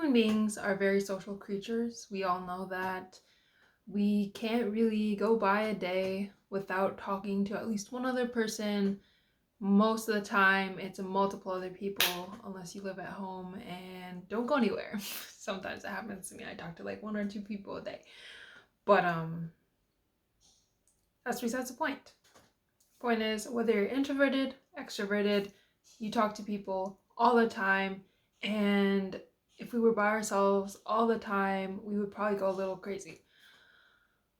Human beings are very social creatures. We all know that. We can't really go by a day without talking to at least one other person. Most of the time, it's multiple other people, unless you live at home and don't go anywhere. Sometimes it happens to me. I talk to like one or two people a day. But that's besides the point. Point is, whether you're introverted, extroverted, you talk to people all the time, and if we were by ourselves all the time, we would probably go a little crazy.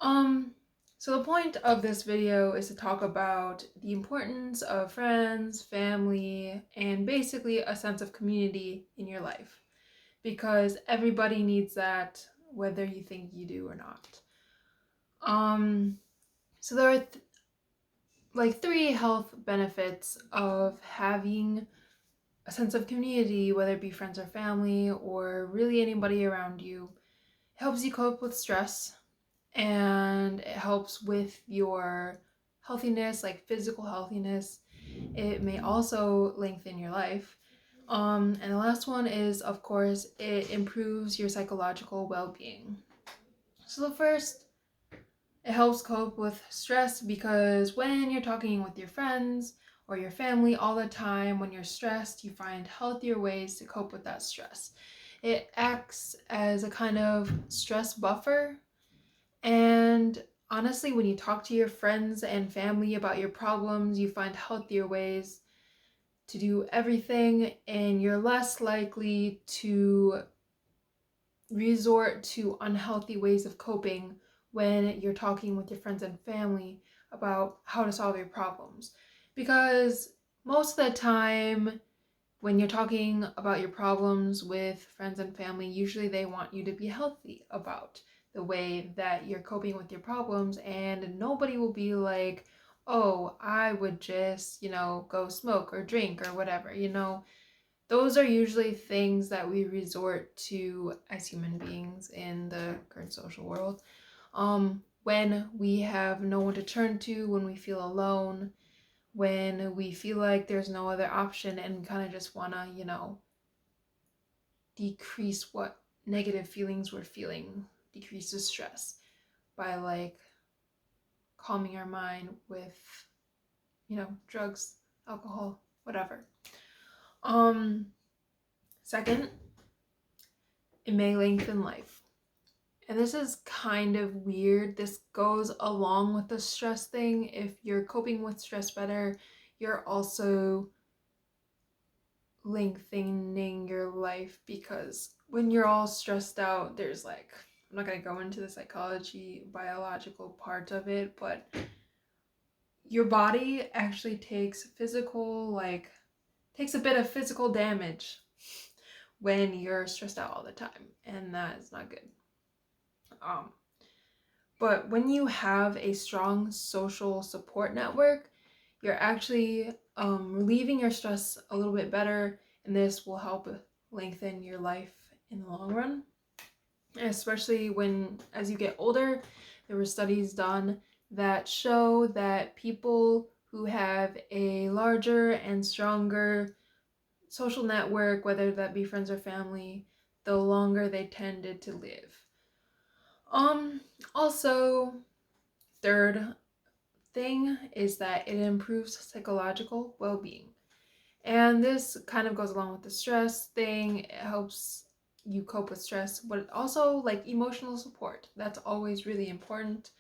Um, so the point of this video is to talk about the importance of friends, family, and basically a sense of community in your life. Because everybody needs that, whether you think you do or not. So there are three health benefits of having a sense of community, whether it be friends or family or really anybody around you. It helps you cope with stress, and it helps with your healthiness, like physical healthiness. It may also lengthen your life. And the last one is, of course, it improves your psychological well-being. So the first, it helps cope with stress because when you're talking with your friends or your family all the time, when you're stressed, you find healthier ways to cope with that stress. It acts as a kind of stress buffer. And honestly, when you talk to your friends and family about your problems, you find healthier ways to do everything, and you're less likely to resort to unhealthy ways of coping when you're talking with your friends and family about how to solve your problems. Because most of the time, when you're talking about your problems with friends and family, usually they want you to be healthy about the way that you're coping with your problems, and nobody will be like, oh, I would just, go smoke or drink or whatever, those are usually things that we resort to as human beings in the current social world. When we have no one to turn to, when we feel alone, when we feel like there's no other option and we kind of just want to, decrease what negative feelings we're feeling, decrease the stress by like calming our mind with, drugs, alcohol, whatever. Second, it may lengthen life. And this is kind of weird. This goes along with the stress thing. If you're coping with stress better, you're also lengthening your life, because when you're all stressed out, there's I'm not going to go into the psychology, biological part of it, but your body actually takes takes a bit of physical damage when you're stressed out all the time, and that is not good. But when you have a strong social support network, you're actually relieving your stress a little bit better, and this will help lengthen your life in the long run. Especially as you get older, there were studies done that show that people who have a larger and stronger social network, whether that be friends or family, the longer they tended to live. Also, third thing is that it improves psychological well-being. And this kind of goes along with the stress thing. It helps you cope with stress, but also emotional support. That's always really important.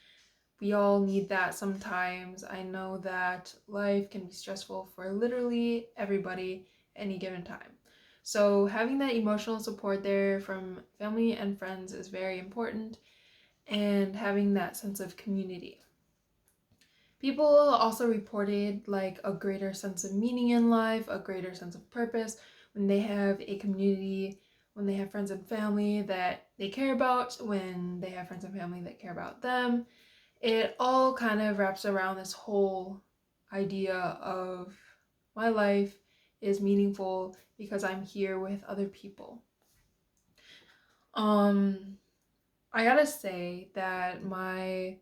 We all need that sometimes. I know that life can be stressful for literally everybody any given time. So having that emotional support there from family and friends is very important, and having that sense of community. People also reported a greater sense of meaning in life, a greater sense of purpose when they have a community, when they have friends and family that they care about, when they have friends and family that care about them. It all kind of wraps around this whole idea of my life is meaningful because I'm here with other people. I gotta say that my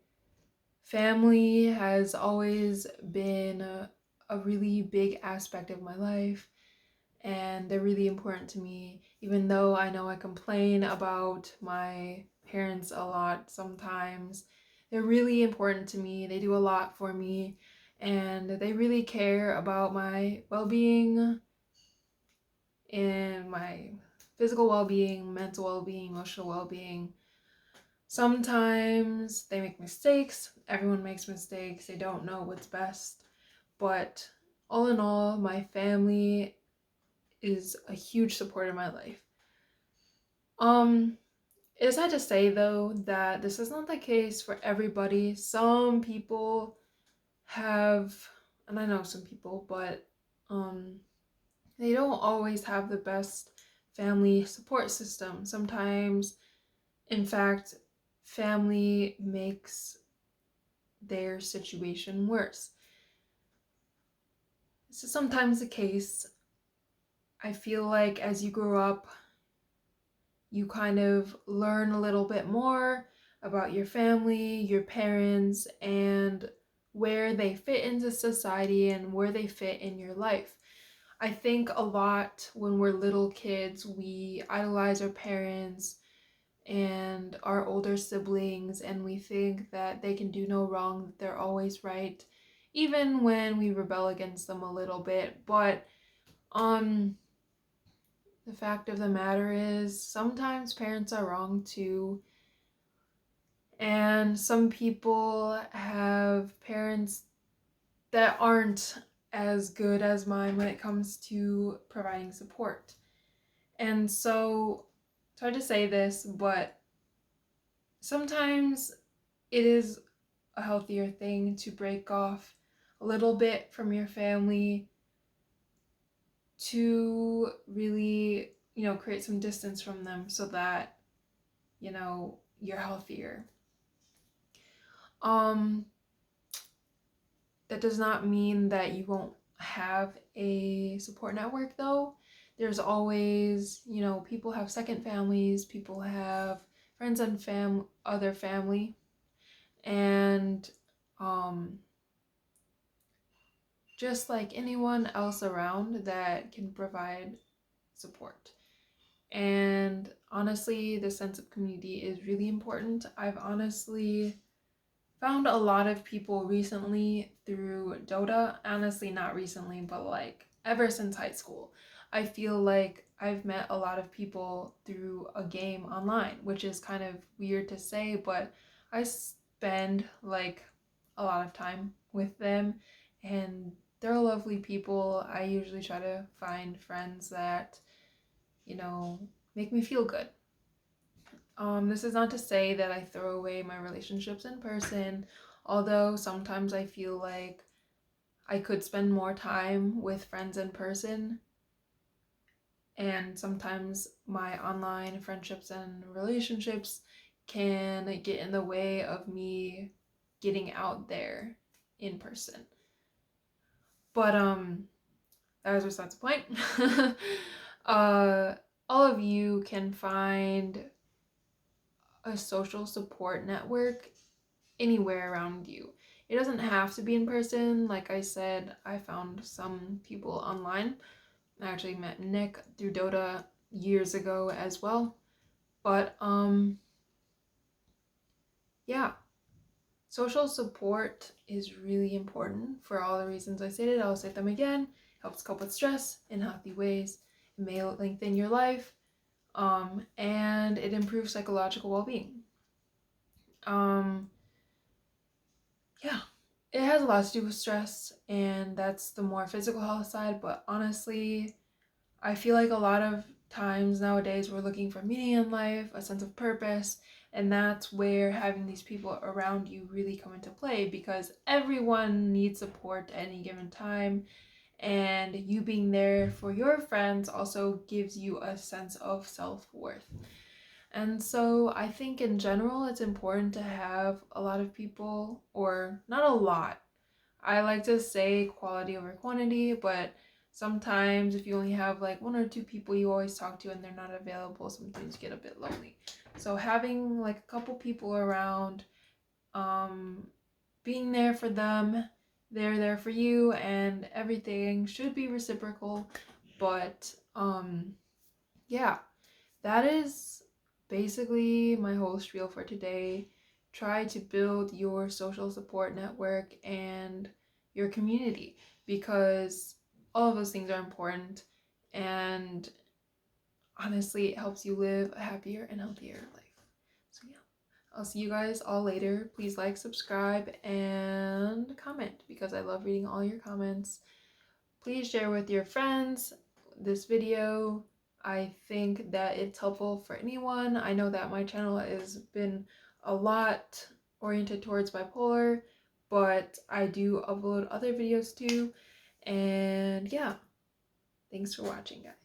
family has always been a really big aspect of my life, and they're really important to me. even though I know I complain about my parents a lot sometimes. They're really important to me. They do a lot for me, and they really care about my well-being and my physical well-being, mental well-being, emotional well-being. Sometimes they make mistakes. Everyone makes mistakes. They don't know what's best. But all in all, my family is a huge support in my life. It is sad to say though that this is not the case for everybody. Some people have, and I know some people, but they don't always have the best family support system. Sometimes, in fact, family makes their situation worse. This is sometimes the case. I feel like as you grow up, you kind of learn a little bit more about your family, your parents, and where they fit into society and where they fit in your life. I think a lot when we're little kids, we idolize our parents and our older siblings, and we think that they can do no wrong, that they're always right, even when we rebel against them a little bit. But um the fact of the matter is, sometimes parents are wrong too. And some people have parents that aren't as good as mine when it comes to providing support. And so, sorry to say this, but sometimes it is a healthier thing to break off a little bit from your family to really, create some distance from them so that, you're healthier. Um, that does not mean that you won't have a support network though. There's always, people have second families, people have friends and other family, and um, just like anyone else around that can provide support. And honestly, the sense of community is really important. I've honestly found a lot of people recently through Dota. Honestly, not recently, but like ever since high school. I feel like I've met a lot of people through a game online, which is kind of weird to say, but I spend like a lot of time with them, and they're lovely people. I usually try to find friends that, you know, make me feel good. This is not to say that I throw away my relationships in person, although sometimes I feel like I could spend more time with friends in person, and sometimes my online friendships and relationships can get in the way of me getting out there in person. But that was besides the point. uh, all of you can find a social support network anywhere around you. It doesn't have to be in person. Like I said, I found some people online. I actually met Nick through Dota years ago as well. But yeah, social support is really important for all the reasons I stated. I'll say them again. Helps cope with stress in healthy ways. It may lengthen your life. And it improves psychological well-being. Um, yeah, it has a lot to do with stress, and that's the more physical health side. But honestly, I feel like a lot of times nowadays we're looking for meaning in life, a sense of purpose, and that's where having these people around you really come into play, because everyone needs support at any given time, and you being there for your friends also gives you a sense of self-worth. And so I think in general it's important to have a lot of people, or not a lot. I like to say quality over quantity, but sometimes if you only have like one or two people you always talk to and they're not available, sometimes you get a bit lonely. So having like a couple people around, um, being there for them, they're there for you, and everything should be reciprocal. But yeah, that is basically my whole spiel for today. Try to build your social support network and your community, because all of those things are important, and honestly, it helps you live a happier and healthier life. So yeah, I'll see you guys all later. Please like, subscribe, and comment, because I love reading all your comments. Please share with your friends this video. I think that it's helpful for anyone. I know that my channel has been a lot oriented towards bipolar, but I do upload other videos too. And yeah, thanks for watching, guys.